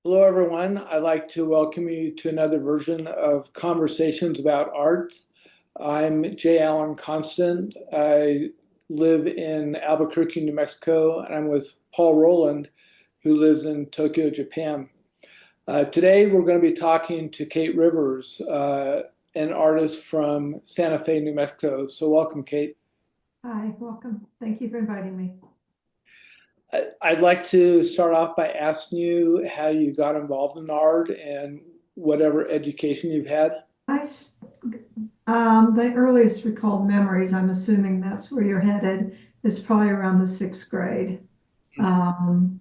Hello, everyone. I'd like to welcome you to another version of Conversations about Art. I'm J. Allen Constant. I live in Albuquerque, New Mexico, and I'm with Paul Rowland, who lives in Tokyo, Japan. Today, we're going to be talking to Kate Rivers, an artist from Santa Fe, New Mexico. So, welcome, Kate. Hi, welcome. Thank you for inviting me. I'd like to start off by asking you how you got involved in art and whatever education you've had. I, s- the earliest recalled memories, I'm assuming that's where you're headed, is probably around the sixth grade. Um,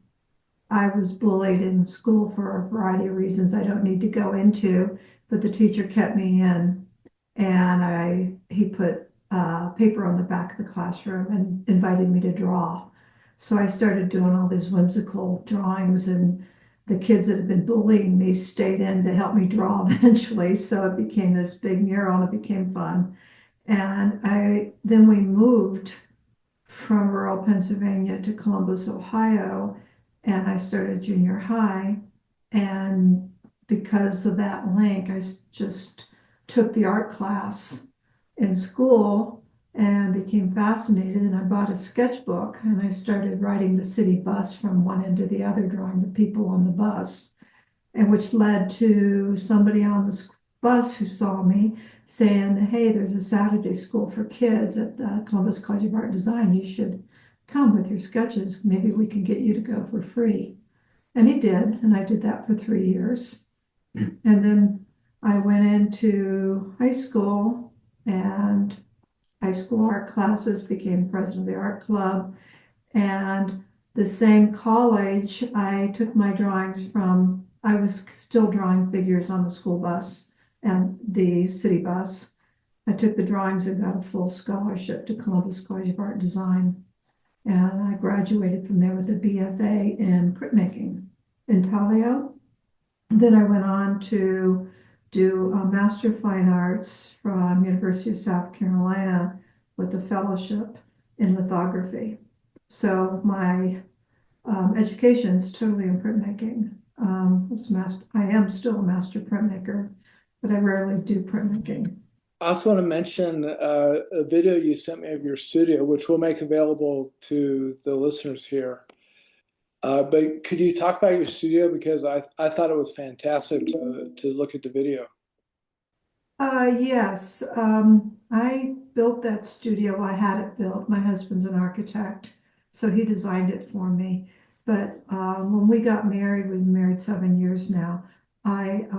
I was bullied in school for a variety of reasons I don't need to go into, but the teacher kept me in, and he put paper on the back of the classroom and invited me to draw. So I started doing all these whimsical drawings, and the kids that had been bullying me stayed in to help me draw eventually. So it became this big mural, and it became fun. And I then we moved from rural Pennsylvania to Columbus, Ohio, and I started junior high. And because of that link, just took the art class in school and became fascinated. And I bought a sketchbook and I started writing the city bus from one end to the other, drawing the people on the bus, and which led to somebody on the bus who saw me saying, "Hey, there's a Saturday school for kids at the Columbus College of Art and Design. You should come with your sketches. Maybe we can get you to go for free." And he did, and I did that for 3 years. And then I went into high school, and high school art classes, became president of the art club. And the same college, I took my drawings from, I was still drawing figures on the school bus and the city bus. I took the drawings and got a full scholarship to Columbus College of Art and Design. And I graduated from there with a BFA in printmaking in Talio. Then I went on to do a Master of Fine Arts from University of South Carolina with a fellowship in lithography. So my education is totally in printmaking. I am still a master printmaker, but I rarely do printmaking. I also want to mention a video you sent me of your studio, which we'll make available to the listeners here. But could you talk about your studio? Because I thought it was fantastic to look at the video. Yes, I built that studio. I had it built. My husband's an architect, so he designed it for me. But when we got married, we've been married 7 years now. I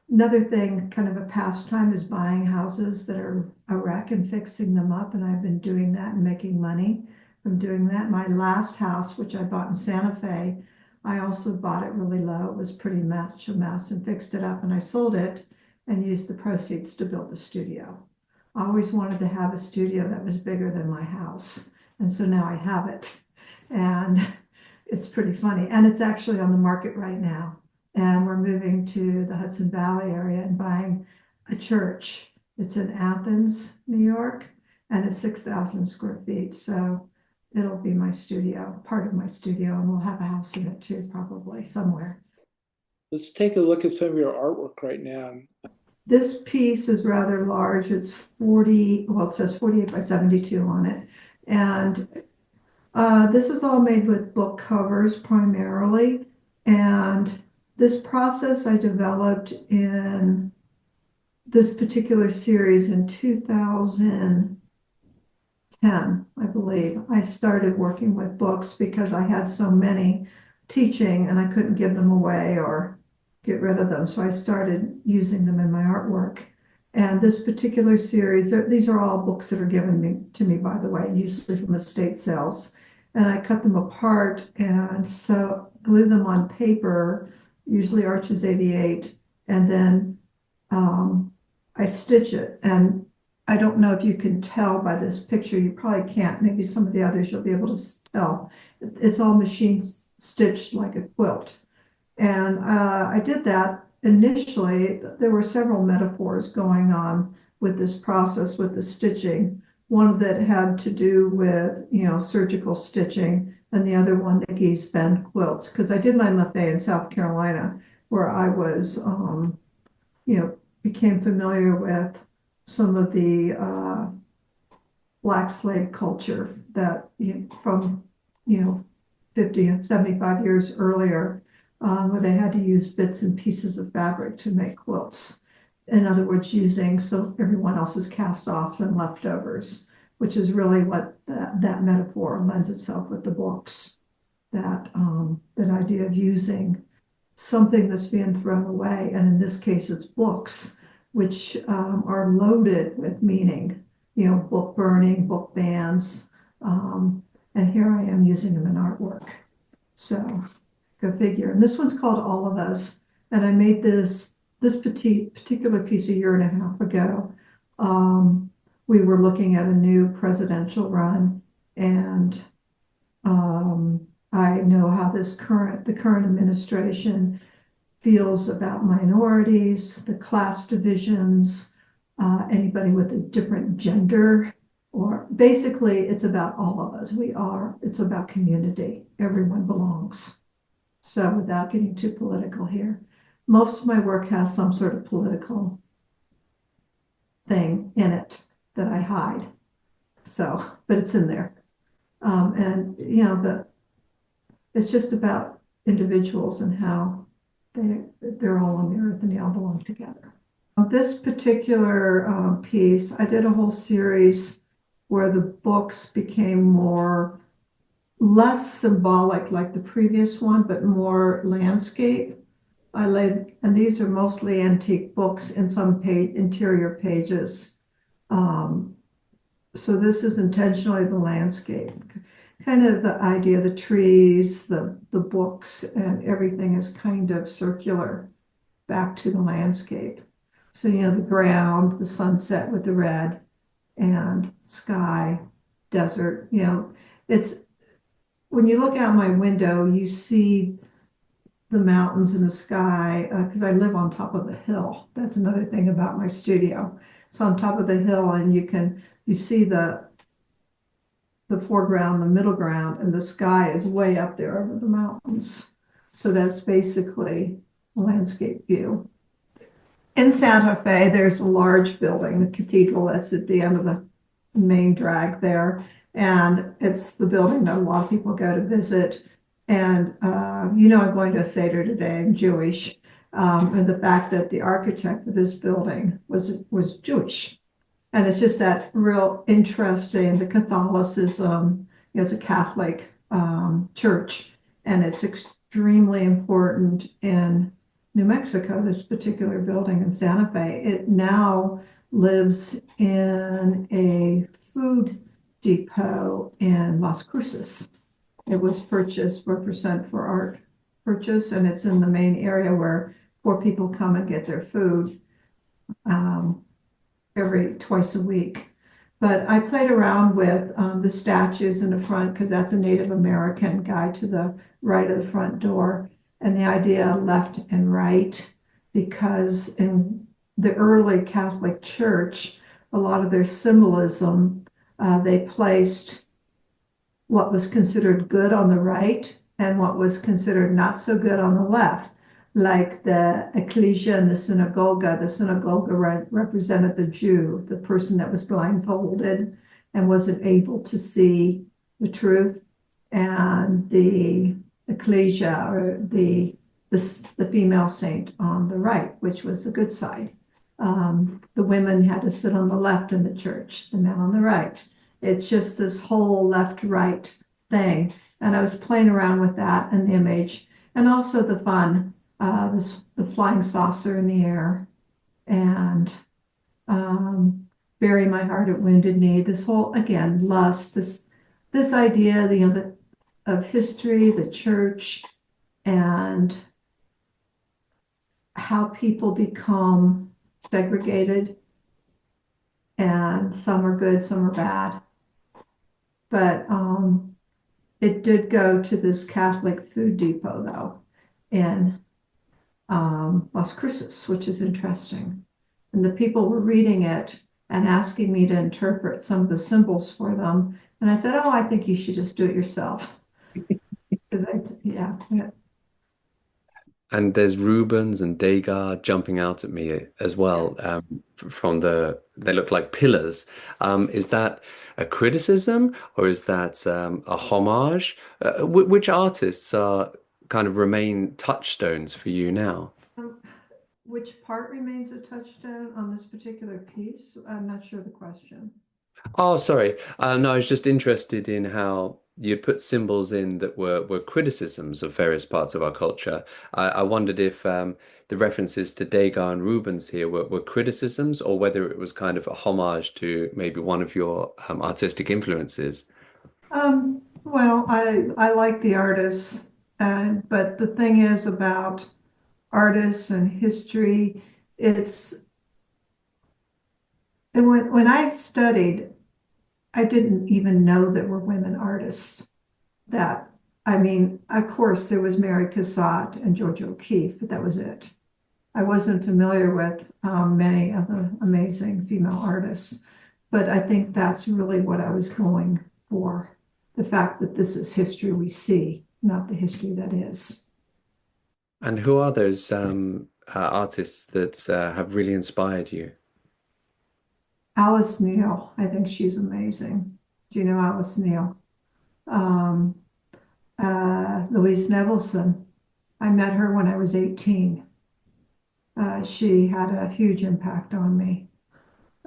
Another thing, kind of a pastime, is buying houses that are a wreck and fixing them up, and I've been doing that and making money from doing that. My last house, which I bought in Santa Fe, I also bought it really low. It was pretty much a mess, and fixed it up, and I sold it and used the proceeds to build the studio. I always wanted to have a studio that was bigger than my house, and so now I have it. And it's pretty funny, and it's actually on the market right now, and we're moving to the Hudson Valley area and buying a church. It's in Athens, New York, and it's 6,000 square feet. So it'll be my studio, part of my studio, and we'll have a house in it too, probably somewhere. Let's take a look at some of your artwork right now. This piece is rather large. It's 40, well, it says 48 by 72 on it. And this is all made with book covers primarily. And this process I developed in this particular series in 2010, I believe. I started working with books because I had so many teaching and I couldn't give them away or get rid of them. So I started using them in my artwork. And this particular series, these are all books that are given to me, by the way, usually from estate sales. And I cut them apart and so glue them on paper, usually Arches 88, and then I stitch it. And I don't know if you can tell by this picture. You probably can't. Maybe some of the others you'll be able to tell. It's all machine stitched like a quilt. And I did that initially. There were several metaphors going on with this process with the stitching. One that had to do with, surgical stitching, and the other one, the geese bend quilts. Because I did my MFA in South Carolina, where I was, became familiar with some of the black slave culture that from, 50, 75 years earlier, where they had to use bits and pieces of fabric to make quilts. In other words, using everyone else's cast-offs and leftovers, which is really what that metaphor lends itself with the books. That idea of using something that's being thrown away, and in this case, it's books, which are loaded with meaning. Book burning, book bans, and here I am using them in artwork. So go figure. And this one's called All of Us, and I made this particular piece a year and a half ago. We were looking at a new presidential run, and I know how the current administration feels about minorities, the class divisions, anybody with a different gender, or basically it's about all of us. It's about community. Everyone belongs. So without getting too political here, most of my work has some sort of political thing in it that I hide. So, but it's in there. And it's just about individuals and how they're all on the earth and they all belong together. This particular piece, I did a whole series where the books became less symbolic like the previous one, but more landscape. And these are mostly antique books in some interior pages. So this is intentionally the landscape, kind of the idea, the trees, the books, and everything is kind of circular back to the landscape. So, the ground, the sunset with the red, and sky, desert, it's, when you look out my window, you see the mountains and the sky, because I live on top of a hill. That's another thing about my studio. It's on top of the hill, and you see the foreground, the middle ground, and the sky is way up there over the mountains. So that's basically a landscape view. In Santa Fe, there's a large building, the cathedral that's at the end of the main drag there. And it's the building that a lot of people go to visit. And, I'm going to a Seder today, I'm Jewish. And the fact that the architect of this building was Jewish. And it's just that real interesting, the Catholicism, it's a Catholic church, and it's extremely important in New Mexico, this particular building in Santa Fe. It now lives in a food depot in Las Cruces. It was purchased for percent for art purchase, and it's in the main area where poor people come and get their food twice a week. But I played around with the statues in the front, because that's a Native American guy to the right of the front door, and the idea left and right, because in the early Catholic Church, a lot of their symbolism, they placed what was considered good on the right and what was considered not so good on the left. Like the ecclesia and the synagogue represented the Jew, the person that was blindfolded and wasn't able to see the truth, and the ecclesia, or the female saint on the right, which was the good side. The women had to sit on the left in the church, the men on the right. It's just this whole left-right thing. And I was playing around with that and the image, and also the fun, the flying saucer in the air, and bury my heart at Wounded Knee. This whole, again, lust, this idea, of history, the church, and how people become segregated, and some are good, some are bad. But it did go to this Catholic food depot, though, in Las Cruces, which is interesting. And the people were reading it and asking me to interpret some of the symbols for them. And I said, oh, I think you should just do it yourself. Yeah, yeah. And there's Rubens and Degas jumping out at me as well. From they look like pillars. Is that a criticism or is that a homage? Which artists are kind of remain touchstones for you now? Um, which part remains a touchstone on this particular piece? I'm not sure the question. Oh, sorry. No, I was just interested in how you'd put symbols in that were criticisms of various parts of our culture. I wondered if the references to Degas and Rubens here were criticisms or whether it was kind of a homage to maybe one of your artistic influences. Well, I like the artists, but the thing is about artists and history, it's and when I studied, I didn't even know there were women artists. That I mean, of course, there was Mary Cassatt and Georgia O'Keeffe, but that was it. I wasn't familiar with many of the amazing female artists, but I think that's really what I was going for. The fact that this is history we see, not the history that is. And who are those artists that have really inspired you? Alice Neal, I think she's amazing. Do you know Alice Neal? Um, Louise Nevelson. I met her when I was 18. She had a huge impact on me.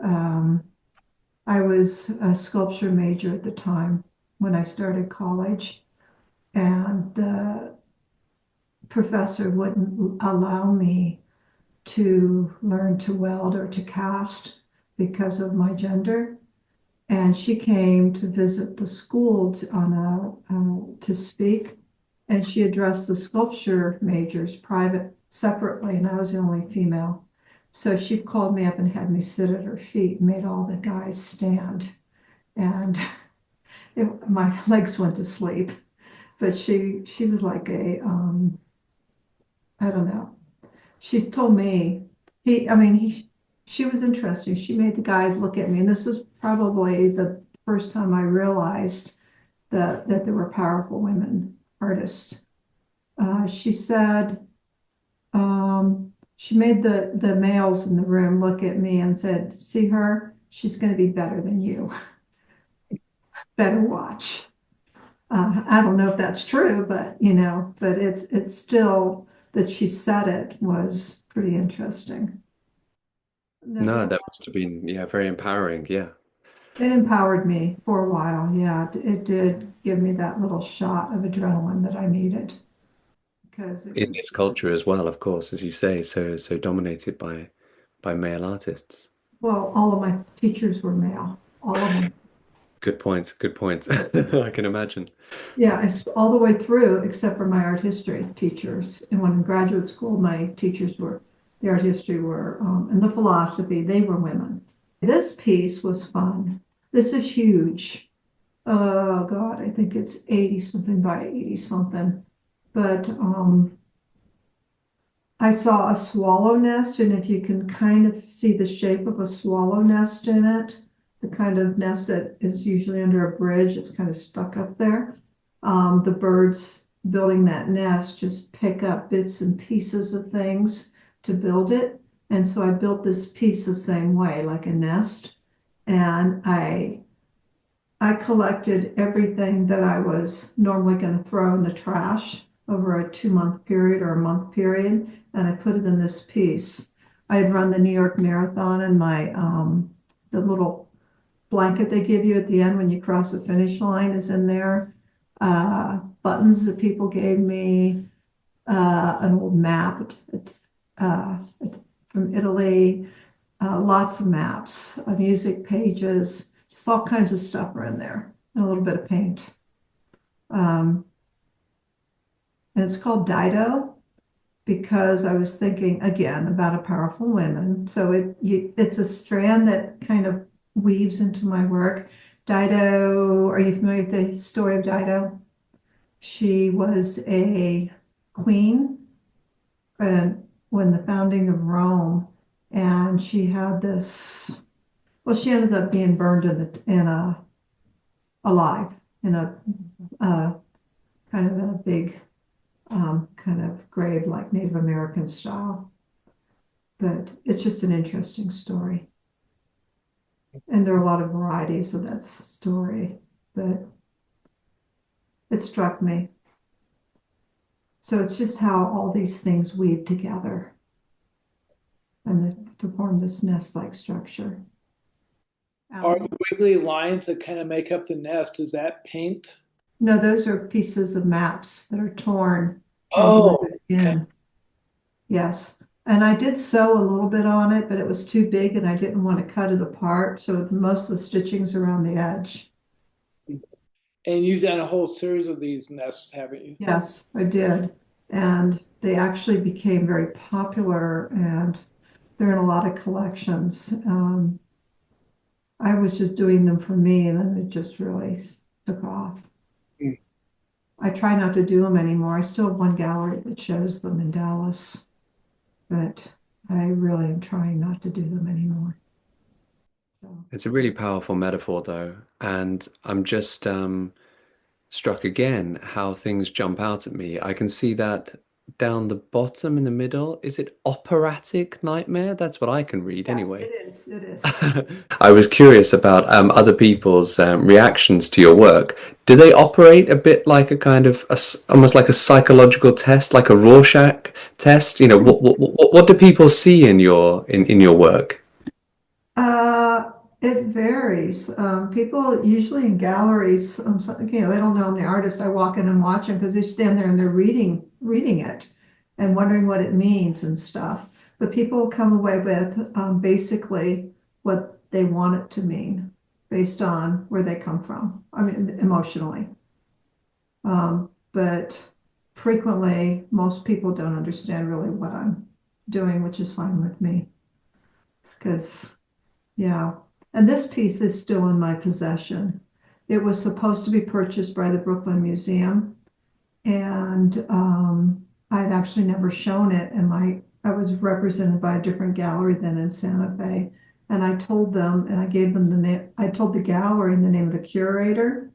Um, I was a sculpture major at the time when I started college, and the professor wouldn't allow me to learn to weld or to cast because of my gender. And she came to visit the school to speak, and she addressed the sculpture majors private separately, and I was the only female. So she called me up and had me sit at her feet and made all the guys stand. And my legs went to sleep. But she was like I don't know. She's told me she was interesting. She made the guys look at me, and this is probably the first time I realized that there were powerful women artists. She said she made the males in the room look at me and said, "See her? She's going to be better than you. Better watch." I don't know if that's true, but but it's still that she said it was pretty interesting. And then No, that must have been, yeah, very empowering. Yeah. it empowered me for a while. Yeah, it did give me that little shot of adrenaline that I needed because it In was, this culture as well, of course, as you say, so dominated by male artists. well, all of my teachers were male, all of them. Good point. Good point. I can imagine. Yeah, it's all the way through except for my art history teachers. And when in graduate school, my teachers were the art history were and the philosophy, they were women. This piece was fun. This is huge. Oh God, I think it's 80 something by 80 something. But I saw a swallow nest, and if you can kind of see the shape of a swallow nest in it, the kind of nest that is usually under a bridge, it's kind of stuck up there. The birds building that nest just pick up bits and pieces of things to build it. And so I built this piece the same way, like a nest. And I collected everything that I was normally going to throw in the trash over a 2 month period or a month period, and I put it in this piece. I had run the New York Marathon, and my the little blanket they give you at the end when you cross the finish line is in there. Buttons that people gave me, an old map uh, from Italy, lots of maps, music pages, just all kinds of stuff are in there, and a little bit of paint. Um, and it's called Daido because I was thinking again about a powerful woman. So it's a strand that kind of weaves into my work. Dido, are you familiar with the story of Dido? She was a queen uh, when the founding of Rome, and she had this. Well, she ended up being burned in a alive in a uh, kind of in a big kind of grave like Native American style. But it's just an interesting story. And there are a lot of varieties of that story, but it struck me. So it's just how all these things weave together and to form this nest-like structure. Are the wiggly lines that kind of make up the nest, is that paint? No, those are pieces of maps that are torn and Oh, glued okay. in. Yes. And I did sew a little bit on it, but it was too big and I didn't want to cut it apart. So most of the stitching's around the edge. And you've done a whole series of these nests, haven't you? Yes, I did. And they actually became very popular and they're in a lot of collections. I was just doing them for me and then it just really took off. Mm. I try not to do them anymore. I still have one gallery that shows them in Dallas, but I really am trying not to do them anymore. So, It's a really powerful metaphor, though, and I'm just struck again how things jump out at me. I can see that down the bottom in the middle. Is it operatic nightmare? That's what I can read yeah, anyway. it is. It is. I was curious about other people's reactions to your work. Do they operate a bit like a kind of almost like a psychological test, like a Rorschach test? You know, what do people see in in your work? It varies. People usually in galleries, they don't know I'm the artist. I walk in and watch them because they stand there and they're reading it and wondering what it means and stuff. But people come away with basically what they want it to mean based on where they come from. I mean, emotionally. But frequently, most people don't understand really what I'm doing, which is fine with me because yeah. And this piece is still in my possession. It was supposed to be purchased by the Brooklyn Museum, and I had actually never shown it. And I was represented by a different gallery then in Santa Fe. And I told them, and I gave them the name, I told the gallery the name of the curator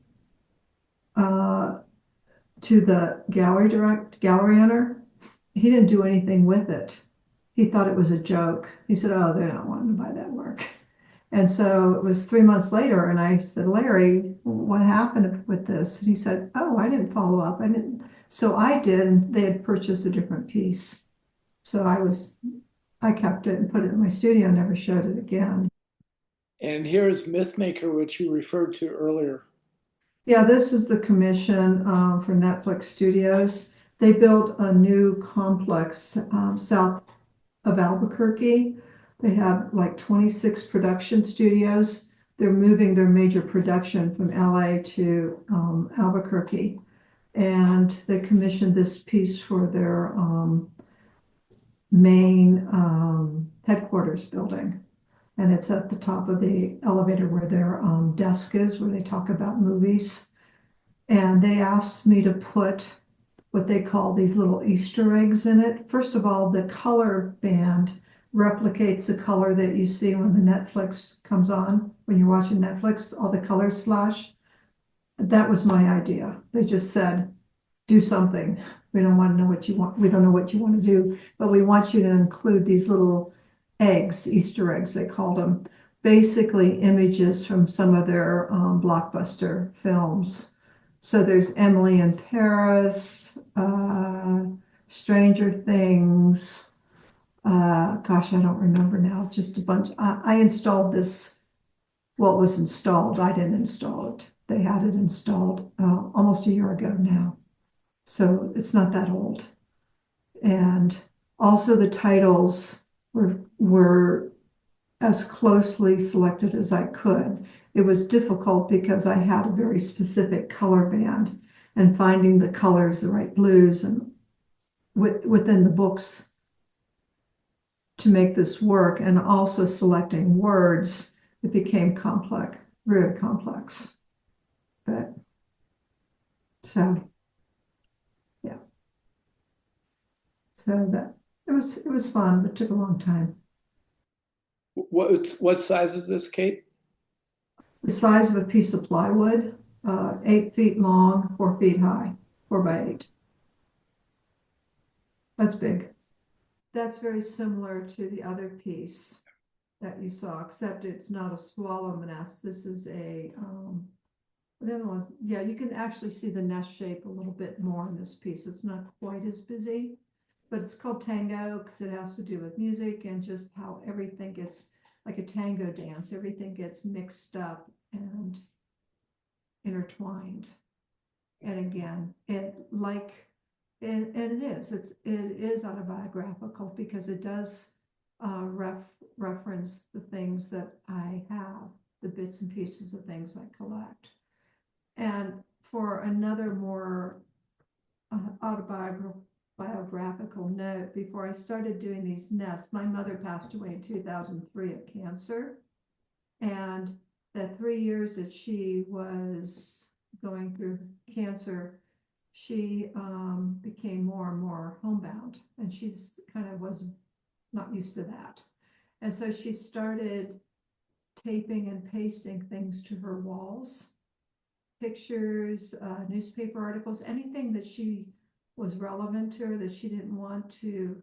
uh, to the gallery owner. He didn't do anything with it. He thought it was a joke. He said, "Oh, they're not wanting to buy that work." And so it was 3 months later, and I said, "Larry, what happened with this?" And he said, "Oh, I didn't follow up. I didn't." So I did, and they had purchased a different piece. So I kept it and put it in my studio, never showed it again. And here's Mythmaker, which you referred to earlier. Yeah, this is the commission for Netflix Studios. They built a new complex south of Albuquerque. They have like 26 production studios. They're moving their major production from LA to Albuquerque. And they commissioned this piece for their main headquarters building. And it's at the top of the elevator where their desk is, where they talk about movies. And they asked me to put what they call these little Easter eggs in it. First of all, the color band replicates the color that you see when the Netflix comes on. When you're watching Netflix, all the colors flash. That was my idea. They just said, do something. We don't want to know what you want. We don't know what you want to do, but we want you to include these little eggs, Easter eggs, they called them, basically images from some of their blockbuster films. So there's Emily in Paris, Stranger Things. Gosh, I don't remember now. Just a bunch. I installed this. Well, it was installed. I didn't install it. They had it installed almost a year ago now. So it's not that old. And also the titles were as closely selected as I could. It was difficult because I had a very specific color band and finding the colors, the right blues and within the books to make this work and also selecting words, it became complex, very complex. But so yeah, so that it was fun, but took a long time. What size is this, Kate? The size of a piece of plywood, 8 feet long, 4 feet high. 4 by 8. That's big. That's very similar to the other piece that you saw, except it's not a swallow nest. This is the other ones, yeah, you can actually see the nest shape a little bit more in this piece. It's not quite as busy, but it's called Tango because it has to do with music and just how everything gets, like a tango dance, everything gets mixed up and intertwined. And again, and it is autobiographical because it does reference the things that I have, the bits and pieces of things I collect. And for another more autobiographical note, before I started doing these nests, my mother passed away in 2003 of cancer. And the 3 years that she was going through cancer, she became more and more homebound, and she's kind of was not used to that. And so she started taping and pasting things to her walls, pictures, newspaper articles, anything that she was relevant to her that she didn't want to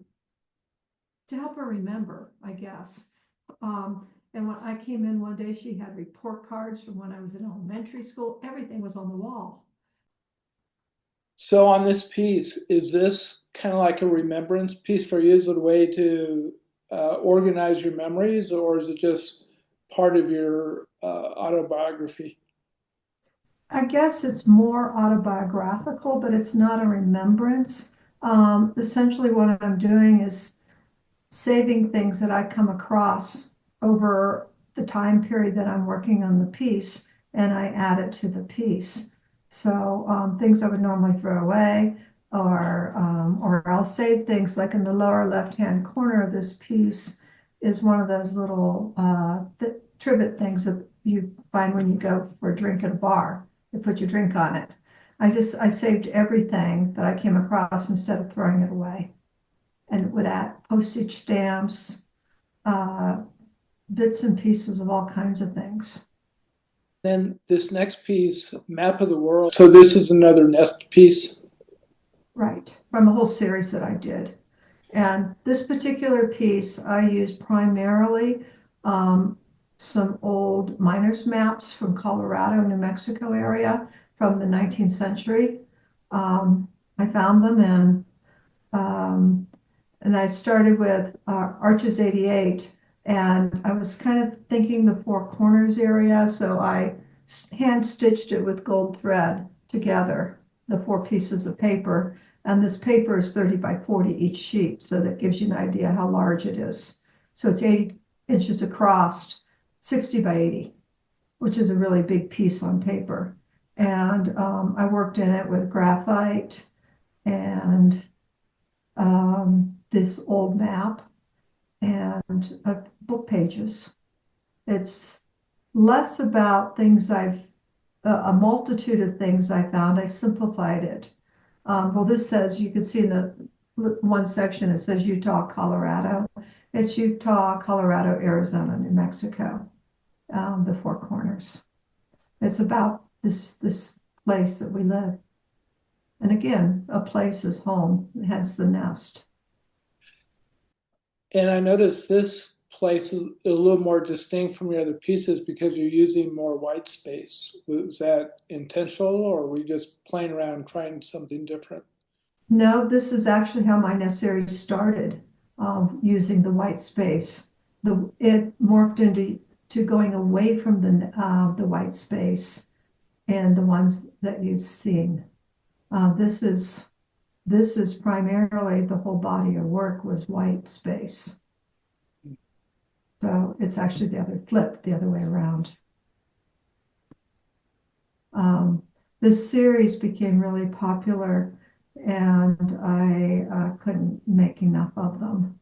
help her remember, I guess. And when I came in one day, she had report cards from when I was in elementary school. Everything was on the wall. So on this piece, is this kind of like a remembrance piece for you? Is it a way to organize your memories, or is it just part of your autobiography? I guess it's more autobiographical, but it's not a remembrance. Essentially, what I'm doing is saving things that I come across over the time period that I'm working on the piece, and I add it to the piece. So things I would normally throw away, or I'll save things like in the lower left-hand corner of this piece is one of those little trivet things that you find when you go for a drink at a bar. They put your drink on it. I saved everything that I came across instead of throwing it away. And it would add postage stamps, uh, bits and pieces of all kinds of things. Then this next piece, Map of the World. So this is another nest piece. Right, from the whole series that I did. And this particular piece, I used primarily some old miners' maps from Colorado, New Mexico area from the 19th century. I found them um, and I started with Arches 88, and I was kind of thinking the Four Corners area, so I hand stitched it with gold thread together, the 4 pieces of paper. And this paper is 30 by 40 each sheet, so that gives you an idea how large it is. So it's 80 inches across, 60 by 80, which is a really big piece on paper. And I worked in it with graphite and this old map and book pages. It's less about things a multitude of things I found. I simplified it. Well, this says, you can see in the one section, it says Utah, Colorado. It's Utah, Colorado, Arizona, New Mexico, the Four Corners. It's about this place that we live. And again, a place is home, hence the nest. And I noticed this place is a little more distinct from your other pieces because you're using more white space. Was that intentional, or were we just playing around trying something different? No, this is actually how my nest series started, using the white space. It morphed into going away from the white space and the ones that you've seen. This is primarily the whole body of work was white space. So it's actually the other way around. This series became really popular, and I couldn't make enough of them.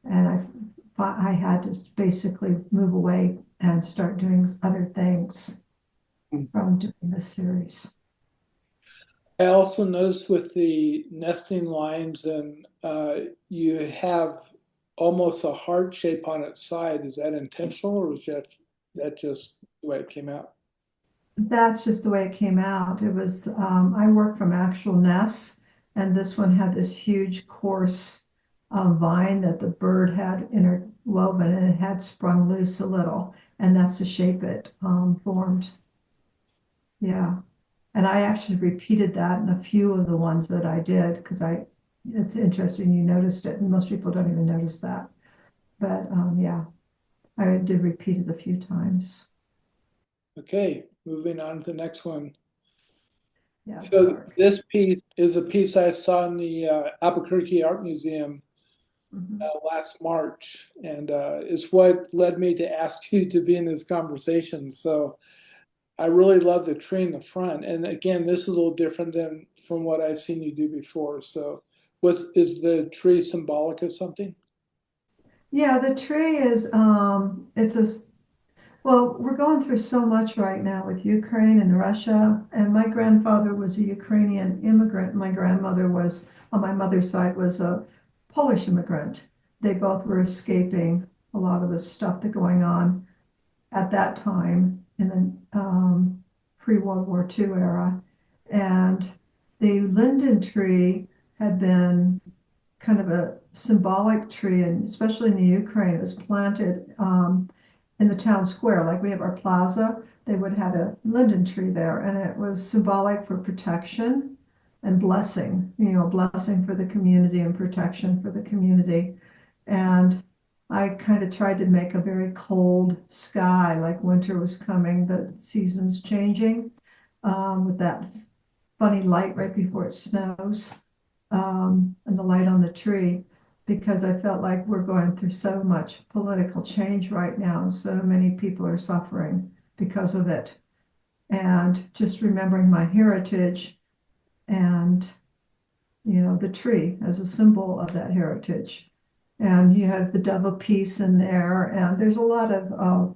And I had to basically move away and start doing other things from doing this series. I also noticed with the nesting lines, and you have almost a heart shape on its side. Is that intentional, or is that just the way it came out? That's just the way it came out. It was, I worked from actual nests, and this one had this huge coarse vine that the bird had interwoven, and it had sprung loose a little, and that's the shape it formed. Yeah. And I actually repeated that in a few of the ones that I did because it's interesting you noticed it, and most people don't even notice that. But yeah, I did repeat it a few times. Okay, moving on to the next one. Yeah, it's So dark. this piece is a piece I saw in the Albuquerque Art Museum Mhm. last March, and it's what led me to ask you to be in this conversation. So I really love the tree in the front, and again, this is a little different than from what I've seen you do before. So, what is the tree symbolic of something? Yeah, the tree is it's a well, we're going through so much right now with Ukraine and Russia, and my grandfather was a Ukrainian immigrant. My grandmother was, on my mother's side, was a Polish immigrant. They both were escaping a lot of the stuff that going on at that time in the pre-World War II era. And the linden tree had been kind of a symbolic tree, and especially in the Ukraine, it was planted in the town square. Like we have our plaza, they would have a linden tree there, and it was symbolic for protection and blessing, blessing for the community and protection for the community. And I kind of tried to make a very cold sky, like winter was coming, the seasons changing, with that funny light right before it snows, and the light on the tree, because I felt like we're going through so much political change right now, and so many people are suffering because of it. And just remembering my heritage and, the tree as a symbol of that heritage. And you have the Dove of Peace in there, and there's a lot of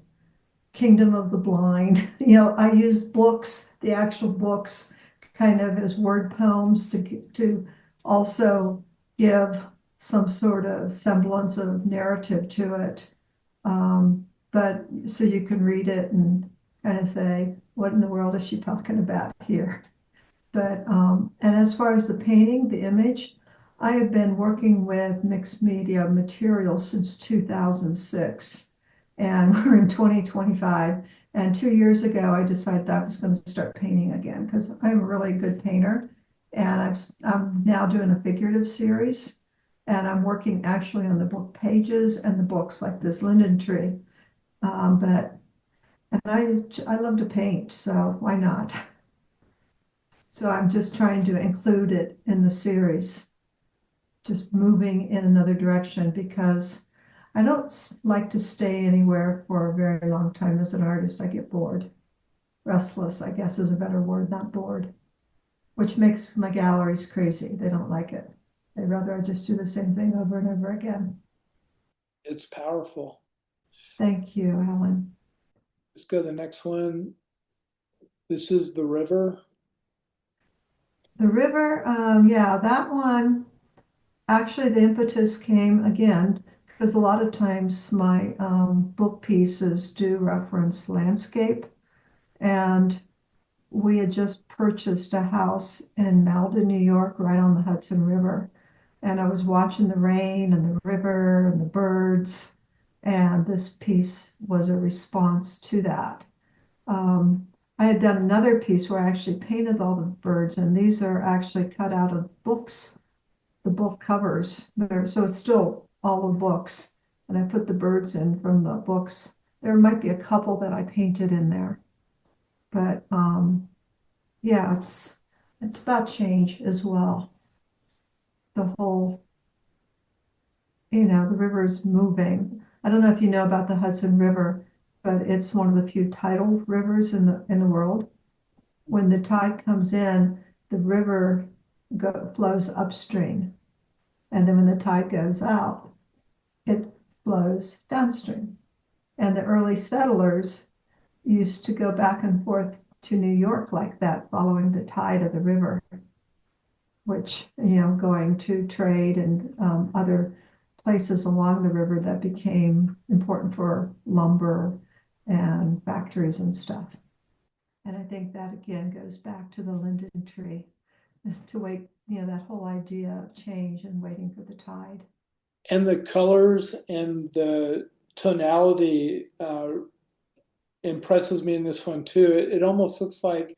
Kingdom of the Blind. I use books, the actual books, kind of as word poems to also give some sort of semblance of narrative to it. But so you can read it and kind of say, what in the world is she talking about here? But, and as far as the painting, the image, I have been working with mixed media materials since 2006. And we're in 2025. And 2 years ago, I decided that I was going to start painting again because I'm a really good painter. And I'm now doing a figurative series. And I'm working actually on the book pages and the books like this Lynden Tree. But, and I love to paint, so why not? So I'm just trying to include it in the series, just moving in another direction because I don't like to stay anywhere for a very long time as an artist. I get bored. Restless, I guess, is a better word, not bored, which makes my galleries crazy. They don't like it. They'd rather I just do the same thing over and over again. It's powerful. Thank you, Alan. Let's go to the next one. This is the river. The river, yeah, that one. Actually, the impetus came again because a lot of times my book pieces do reference landscape. And we had just purchased a house in Malden, New York, right on the Hudson River. And I was watching the rain and the river and the birds. And this piece was a response to that. I had done another piece where I actually painted all the birds, and these are actually cut out of books, the book covers there. So it's still all the books. And I put the birds in from the books. There might be a couple that I painted in there. But yeah, it's about change as well. The whole, the river is moving. I don't know if you know about the Hudson River, but it's one of the few tidal rivers in the world. When the tide comes in, the river flows upstream. And then when the tide goes out, it flows downstream. And the early settlers used to go back and forth to New York like that, following the tide of the river, which, going to trade and other places along the river that became important for lumber and factories and stuff. And I think that again goes back to the Lynden Tree, to wait, that whole idea of change and waiting for the tide. And the colors and the tonality impresses me in this one too. It almost looks like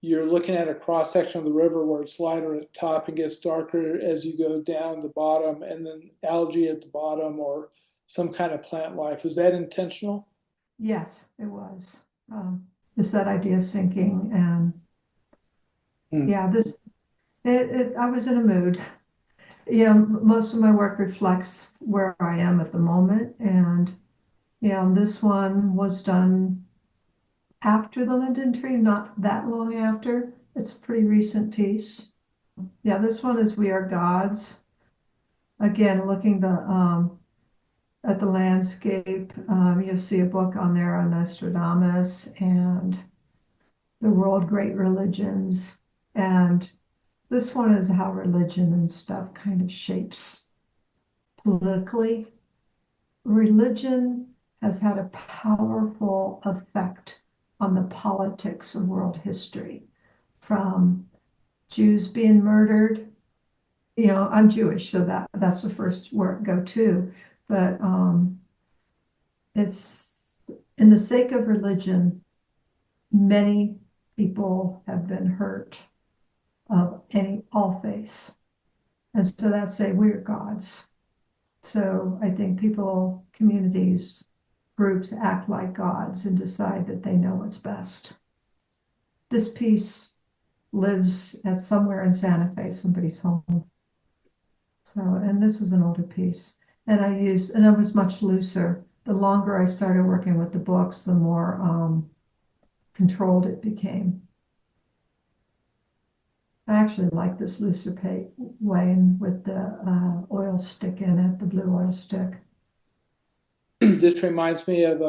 you're looking at a cross section of the river where it's lighter at the top and gets darker as you go down the bottom, and then algae at the bottom or some kind of plant life. Is that intentional? Yes, it was. Just that idea sinking, and Hmm. yeah, I was in a mood. Most of my work reflects where I am at the moment, and this one was done after the Lynden Tree, not that long after. It's a pretty recent piece. Yeah, this one is We Are Gods. Again, looking at the landscape, you'll see a book on there on Nostradamus and the world great religions. And this one is how religion and stuff kind of shapes politically. Religion has had a powerful effect on the politics of world history, from Jews being murdered. I'm Jewish, so that's the first where it go to. But it's in the sake of religion, many people have been hurt of all faiths. And so that's say we're gods. So I think people, communities, groups act like gods and decide that they know what's best. This piece lives at somewhere in Santa Fe, somebody's home. So, and this was an older piece. And it was much looser. The longer I started working with the books, the more controlled it became. I actually like this looser way with the oil stick in it, the blue oil stick. This reminds me of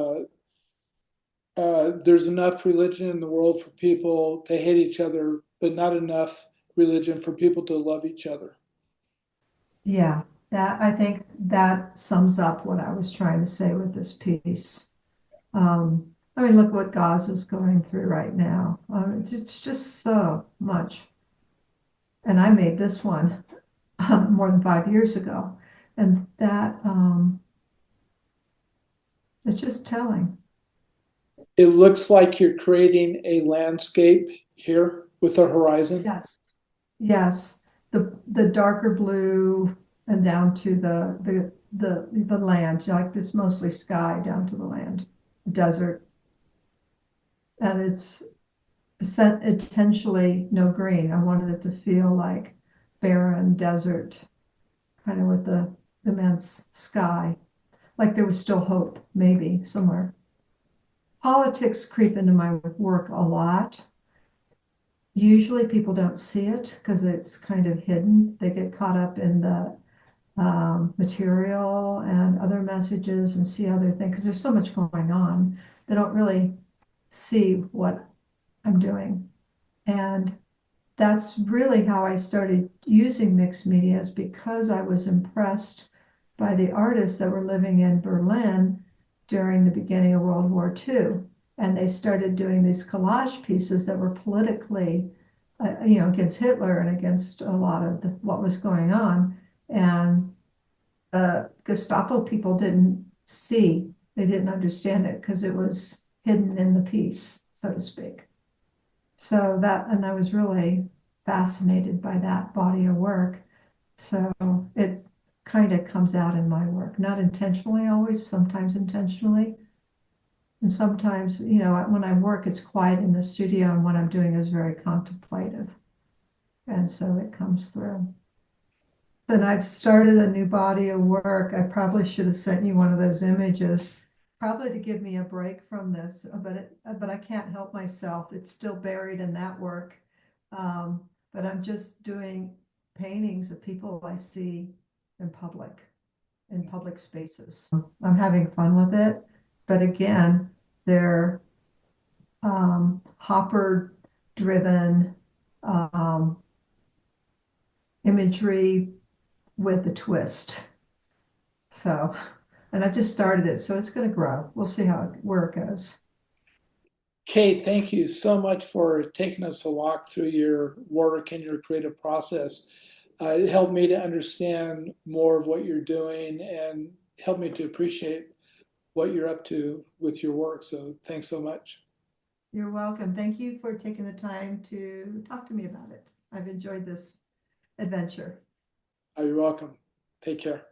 there's enough religion in the world for people to hate each other, but not enough religion for people to love each other. Yeah, I think that sums up what I was trying to say with this piece. I mean, look what Gaza's going through right now. It's just so much. And I made this one more than 5 years ago. And that it's just telling. It looks like you're creating a landscape here with a horizon. Yes. Yes. The darker blue and down to the land, like this mostly sky down to the land, desert. And it's intentionally no green. I wanted it to feel like barren desert, kind of with the immense sky, like there was still hope, maybe somewhere. Politics creep into my work a lot. Usually people don't see it because it's kind of hidden. They get caught up in the material and other messages and see other things because there's so much going on. They don't really see what I'm doing. And that's really how I started using mixed media, is because I was impressed by the artists that were living in Berlin during the beginning of World War II. And they started doing these collage pieces that were politically, against Hitler and against a lot of what was going on. And Gestapo people didn't see, they didn't understand it because it was hidden in the piece, so to speak. So and I was really fascinated by that body of work. So it kind of comes out in my work, not intentionally always, sometimes intentionally. And sometimes, when I work, it's quiet in the studio, and what I'm doing is very contemplative. And so it comes through. And I've started a new body of work. I probably should have sent you one of those images, probably to give me a break from this, but I can't help myself. It's still buried in that work. But I'm just doing paintings of people I see in public spaces. I'm having fun with it, but again, they're hopper driven imagery with a twist. So, and I just started it, so it's going to grow. We'll see where it goes. Kate, thank you so much for taking us a walk through your work and your creative process. It helped me to understand more of what you're doing and helped me to appreciate what you're up to with your work. So thanks so much. You're welcome. Thank you for taking the time to talk to me about it. I've enjoyed this adventure. You're welcome. Take care.